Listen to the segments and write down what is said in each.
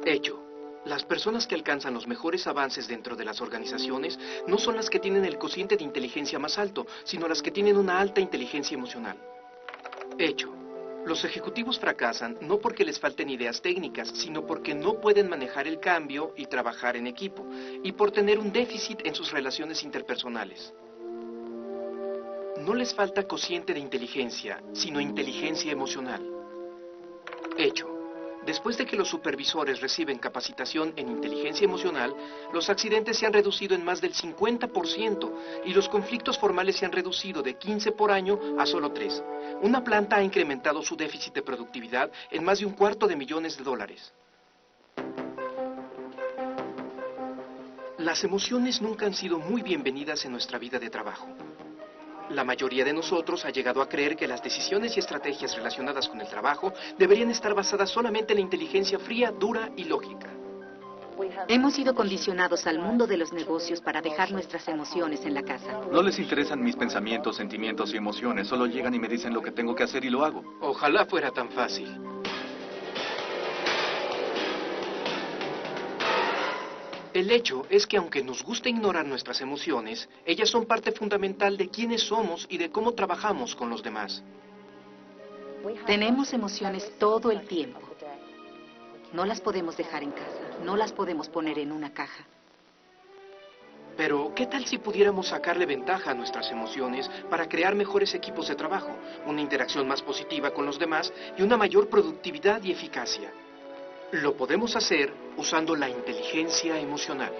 Hecho. Las personas que alcanzan los mejores avances dentro de las organizaciones no son las que tienen el cociente de inteligencia más alto, sino las que tienen una alta inteligencia emocional. Hecho. Los ejecutivos fracasan no porque les falten ideas técnicas, sino porque no pueden manejar el cambio y trabajar en equipo, y por tener un déficit en sus relaciones interpersonales. No les falta cociente de inteligencia, sino inteligencia emocional. Hecho. Después de que los supervisores reciben capacitación en inteligencia emocional, los accidentes se han reducido en más del 50% y los conflictos formales se han reducido de 15 por año a solo 3. Una planta ha incrementado su déficit de productividad en más de $250,000,000. Las emociones nunca han sido muy bienvenidas en nuestra vida de trabajo. La mayoría de nosotros ha llegado a creer que las decisiones y estrategias relacionadas con el trabajo deberían estar basadas solamente en la inteligencia fría, dura y lógica. Hemos sido condicionados al mundo de los negocios para dejar nuestras emociones en la casa. No les interesan mis pensamientos, sentimientos y emociones. Solo llegan y me dicen lo que tengo que hacer y lo hago. Ojalá fuera tan fácil. El hecho es que aunque nos gusta ignorar nuestras emociones, ellas son parte fundamental de quiénes somos y de cómo trabajamos con los demás. Tenemos emociones todo el tiempo. No las podemos dejar en casa, no las podemos poner en una caja. Pero, ¿qué tal si pudiéramos sacarle ventaja a nuestras emociones para crear mejores equipos de trabajo, una interacción más positiva con los demás y una mayor productividad y eficacia? Lo podemos hacer usando la inteligencia emocional.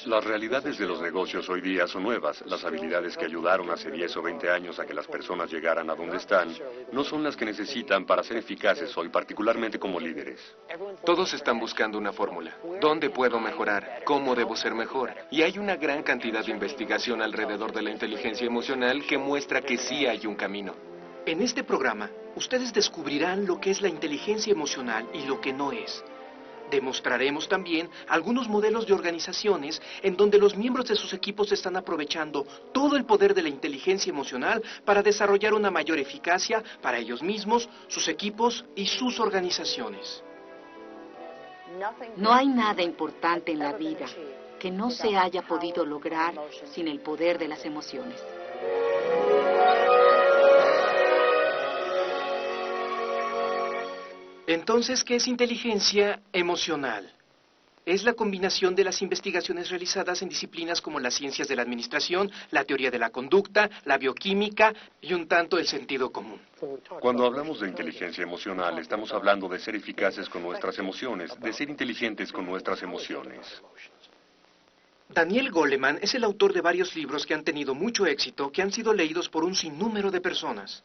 Las realidades de los negocios hoy día son nuevas. Las habilidades que ayudaron hace 10 o 20 años a que las personas llegaran a donde están no son las que necesitan para ser eficaces hoy, particularmente como líderes. Todos están buscando una fórmula. ¿Dónde puedo mejorar? ¿Cómo debo ser mejor? Y hay una gran cantidad de investigación alrededor de la inteligencia emocional que muestra que sí hay un camino. En este programa, ustedes descubrirán lo que es la inteligencia emocional y lo que no es. Demostraremos también algunos modelos de organizaciones en donde los miembros de sus equipos están aprovechando todo el poder de la inteligencia emocional para desarrollar una mayor eficacia para ellos mismos, sus equipos y sus organizaciones. No hay nada importante en la vida que no se haya podido lograr sin el poder de las emociones. Entonces, ¿qué es inteligencia emocional? Es la combinación de las investigaciones realizadas en disciplinas como las ciencias de la administración, la teoría de la conducta, la bioquímica y un tanto el sentido común. Cuando hablamos de inteligencia emocional, estamos hablando de ser eficaces con nuestras emociones, de ser inteligentes con nuestras emociones. Daniel Goleman es el autor de varios libros que han tenido mucho éxito, que han sido leídos por un sinnúmero de personas.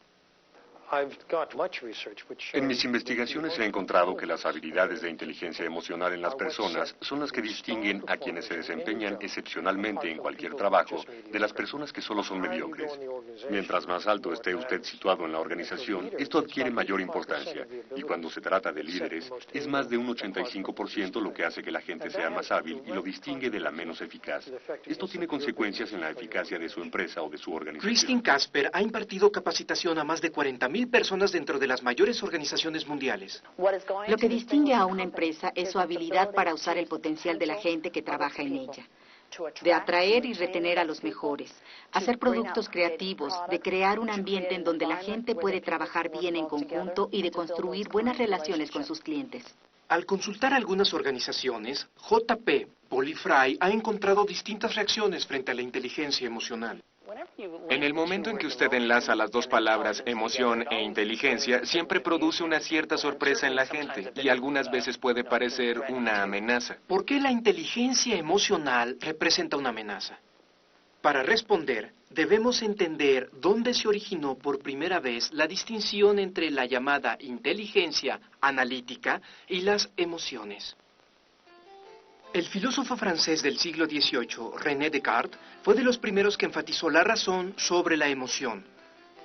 En mis investigaciones he encontrado que las habilidades de inteligencia emocional en las personas son las que distinguen a quienes se desempeñan excepcionalmente en cualquier trabajo de las personas que solo son mediocres. Mientras más alto esté usted situado en la organización, esto adquiere mayor importancia. Y cuando se trata de líderes, es más de un 85% lo que hace que la gente sea más hábil y lo distingue de la menos eficaz. Esto tiene consecuencias en la eficacia de su empresa o de su organización. Christine Casper ha impartido capacitación a más de 40,000 personas dentro de las mayores organizaciones mundiales. Lo que distingue a una empresa es su habilidad para usar el potencial de la gente que trabaja en ella, de atraer y retener a los mejores, hacer productos creativos, de crear un ambiente en donde la gente puede trabajar bien en conjunto y de construir buenas relaciones con sus clientes. Al consultar a algunas organizaciones, J.P. Polifray ha encontrado distintas reacciones frente a la inteligencia emocional. En el momento en que usted enlaza las dos palabras emoción e inteligencia, siempre produce una cierta sorpresa en la gente y algunas veces puede parecer una amenaza. ¿Por qué la inteligencia emocional representa una amenaza? Para responder, debemos entender dónde se originó por primera vez la distinción entre la llamada inteligencia analítica y las emociones. El filósofo francés del siglo XVIII, René Descartes, fue de los primeros que enfatizó la razón sobre la emoción.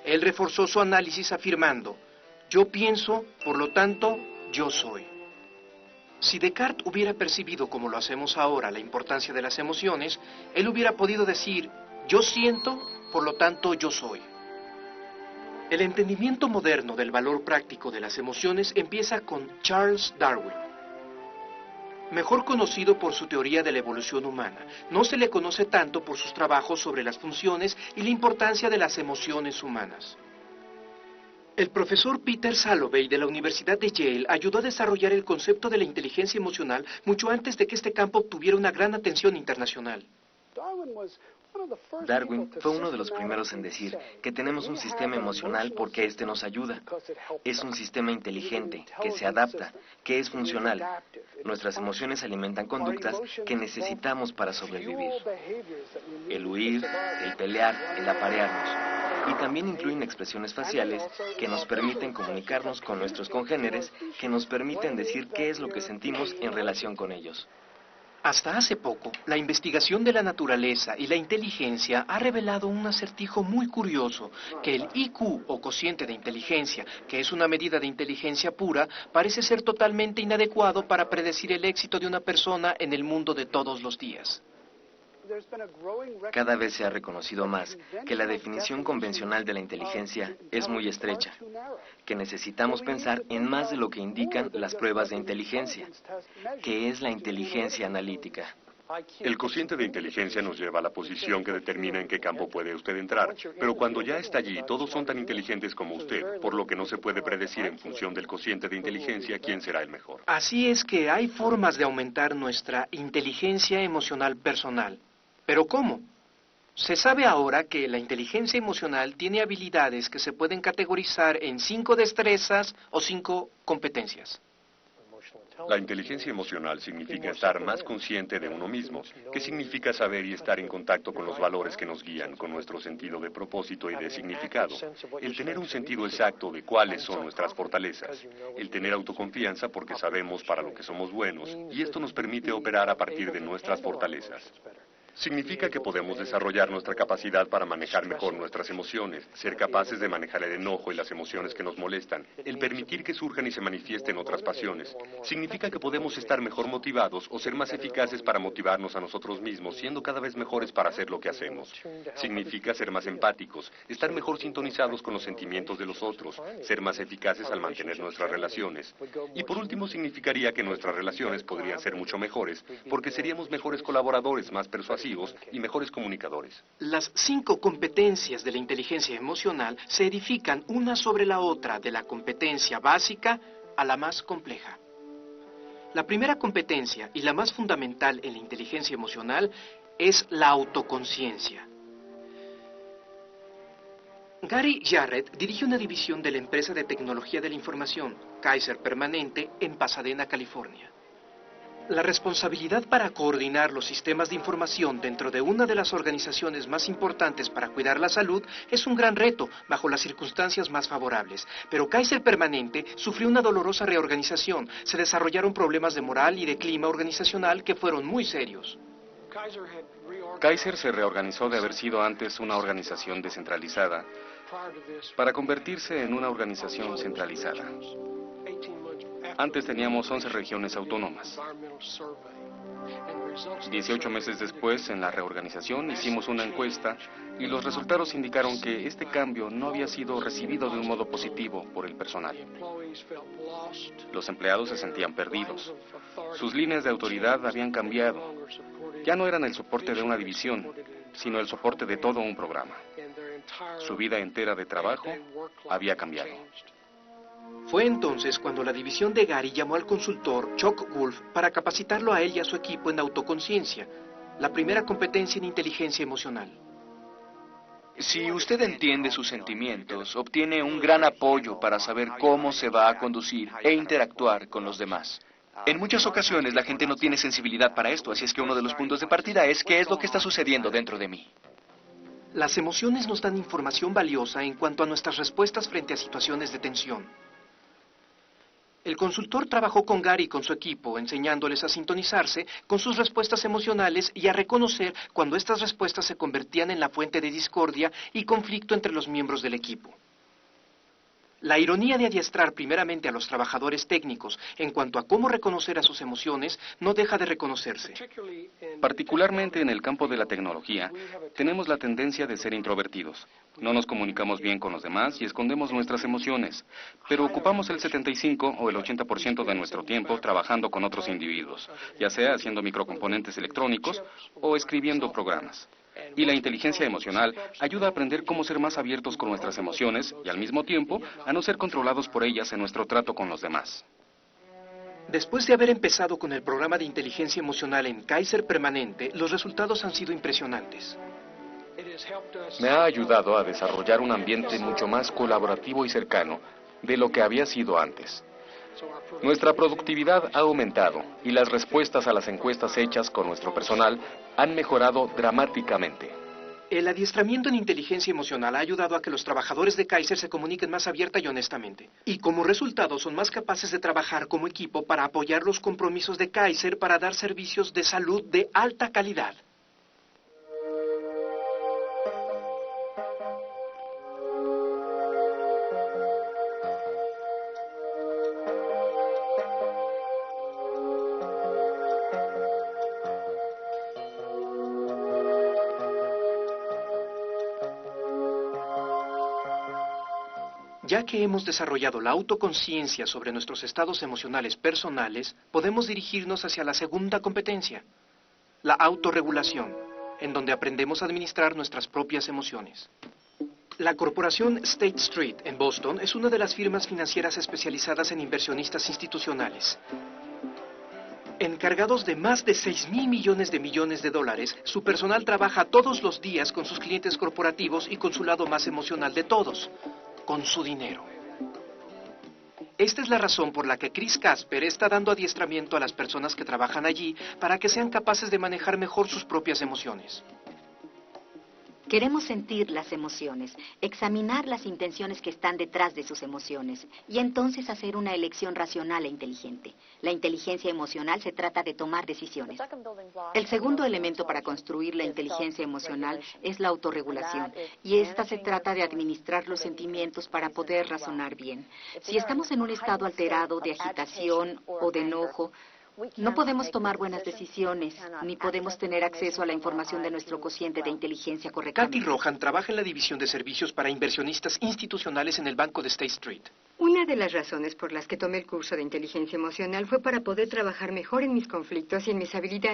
Él reforzó su análisis afirmando, yo pienso, por lo tanto, yo soy. Si Descartes hubiera percibido como lo hacemos ahora la importancia de las emociones, él hubiera podido decir, yo siento, por lo tanto, yo soy. El entendimiento moderno del valor práctico de las emociones empieza con Charles Darwin. mejor conocido por su teoría de la evolución humana. No se le conoce tanto por sus trabajos sobre las funciones y la importancia de las emociones humanas. El profesor Peter Salovey de la Universidad de Yale ayudó a desarrollar el concepto de la inteligencia emocional mucho antes de que este campo obtuviera una gran atención internacional. Darwin fue uno de los primeros en decir que tenemos un sistema emocional porque este nos ayuda. Es un sistema inteligente, que se adapta, que es funcional. Nuestras emociones alimentan conductas que necesitamos para sobrevivir. El huir, el pelear, el aparearnos. Y también incluyen expresiones faciales que nos permiten comunicarnos con nuestros congéneres, que nos permiten decir qué es lo que sentimos en relación con ellos. Hasta hace poco, la investigación de la naturaleza y la inteligencia ha revelado un acertijo muy curioso, que el IQ o cociente de inteligencia, que es una medida de inteligencia pura, parece ser totalmente inadecuado para predecir el éxito de una persona en el mundo de todos los días. Cada vez se ha reconocido más que la definición convencional de la inteligencia es muy estrecha, que necesitamos pensar en más de lo que indican las pruebas de inteligencia, que es la inteligencia analítica. El cociente de inteligencia nos lleva a la posición que determina en qué campo puede usted entrar, pero cuando ya está allí, todos son tan inteligentes como usted, por lo que no se puede predecir en función del cociente de inteligencia quién será el mejor. Así es que hay formas de aumentar nuestra inteligencia emocional personal. ¿Pero cómo? Se sabe ahora que la inteligencia emocional tiene habilidades que se pueden categorizar en 5 destrezas o 5 competencias. La inteligencia emocional significa estar más consciente de uno mismo, que significa saber y estar en contacto con los valores que nos guían, con nuestro sentido de propósito y de significado. El tener un sentido exacto de cuáles son nuestras fortalezas. El tener autoconfianza porque sabemos para lo que somos buenos, y esto nos permite operar a partir de nuestras fortalezas. Significa que podemos desarrollar nuestra capacidad para manejar mejor nuestras emociones, ser capaces de manejar el enojo y las emociones que nos molestan, el permitir que surjan y se manifiesten otras pasiones. Significa que podemos estar mejor motivados o ser más eficaces para motivarnos a nosotros mismos, siendo cada vez mejores para hacer lo que hacemos. Significa ser más empáticos, estar mejor sintonizados con los sentimientos de los otros, ser más eficaces al mantener nuestras relaciones. Y por último, significaría que nuestras relaciones podrían ser mucho mejores, porque seríamos mejores colaboradores, más persuasivos y mejores comunicadores. Las 5 competencias de la inteligencia emocional se edifican una sobre la otra, de la competencia básica a la más compleja. La primera competencia y la más fundamental en la inteligencia emocional es la autoconciencia. Gary Jarrett dirige una división de la empresa de tecnología de la información, Kaiser Permanente, en Pasadena, California. La responsabilidad para coordinar los sistemas de información dentro de una de las organizaciones más importantes para cuidar la salud es un gran reto bajo las circunstancias más favorables. Pero Kaiser Permanente sufrió una dolorosa reorganización. Se desarrollaron problemas de moral y de clima organizacional que fueron muy serios. Kaiser se reorganizó de haber sido antes una organización descentralizada para convertirse en una organización centralizada. Antes teníamos 11 regiones autónomas. 18 meses después, en la reorganización, hicimos una encuesta y los resultados indicaron que este cambio no había sido recibido de un modo positivo por el personal. Los empleados se sentían perdidos. Sus líneas de autoridad habían cambiado. Ya no eran el soporte de una división, sino el soporte de todo un programa. Su vida entera de trabajo había cambiado. Fue entonces cuando la división de Gary llamó al consultor Chuck Wolf para capacitarlo a él y a su equipo en autoconciencia, la primera competencia en inteligencia emocional. Si usted entiende sus sentimientos, obtiene un gran apoyo para saber cómo se va a conducir e interactuar con los demás. En muchas ocasiones la gente no tiene sensibilidad para esto, así es que uno de los puntos de partida es qué es lo que está sucediendo dentro de mí. Las emociones nos dan información valiosa en cuanto a nuestras respuestas frente a situaciones de tensión. El consultor trabajó con Gary y con su equipo, enseñándoles a sintonizarse con sus respuestas emocionales y a reconocer cuando estas respuestas se convertían en la fuente de discordia y conflicto entre los miembros del equipo. La ironía de adiestrar primeramente a los trabajadores técnicos en cuanto a cómo reconocer a sus emociones no deja de reconocerse. Particularmente en el campo de la tecnología, tenemos la tendencia de ser introvertidos. No nos comunicamos bien con los demás y escondemos nuestras emociones, pero ocupamos el 75 o el 80% de nuestro tiempo trabajando con otros individuos, ya sea haciendo microcomponentes electrónicos o escribiendo programas. Y la inteligencia emocional ayuda a aprender cómo ser más abiertos con nuestras emociones y al mismo tiempo a no ser controlados por ellas en nuestro trato con los demás. Después de haber empezado con el programa de inteligencia emocional en Kaiser Permanente, los resultados han sido impresionantes. Me ha ayudado a desarrollar un ambiente mucho más colaborativo y cercano de lo que había sido antes. Nuestra productividad ha aumentado y las respuestas a las encuestas hechas con nuestro personal han mejorado dramáticamente. El adiestramiento en inteligencia emocional ha ayudado a que los trabajadores de Kaiser se comuniquen más abierta y honestamente. Y como resultado son más capaces de trabajar como equipo para apoyar los compromisos de Kaiser para dar servicios de salud de alta calidad. Ya que hemos desarrollado la autoconciencia sobre nuestros estados emocionales personales, podemos dirigirnos hacia la segunda competencia, la autorregulación, en donde aprendemos a administrar nuestras propias emociones. La corporación State Street en Boston es una de las firmas financieras especializadas en inversionistas institucionales. Encargados de más de 6.000 millones de dólares, su personal trabaja todos los días con sus clientes corporativos y con su lado más emocional de todos, con su dinero. Esta es la razón por la que Chris Casper está dando adiestramiento a las personas que trabajan allí para que sean capaces de manejar mejor sus propias emociones. Queremos sentir las emociones, examinar las intenciones que están detrás de sus emociones y entonces hacer una elección racional e inteligente. La inteligencia emocional se trata de tomar decisiones. El segundo elemento para construir la inteligencia emocional es la autorregulación y esta se trata de administrar los sentimientos para poder razonar bien. Si estamos en un estado alterado de agitación o de enojo, no podemos tomar buenas decisiones, ni podemos tener acceso a la información de nuestro cociente de inteligencia correctamente. Kathy Rohan trabaja en la división de servicios para inversionistas institucionales en el banco de State Street. Una de las razones por las que tomé el curso de inteligencia emocional fue para poder trabajar mejor en mis conflictos y en mis habilidades.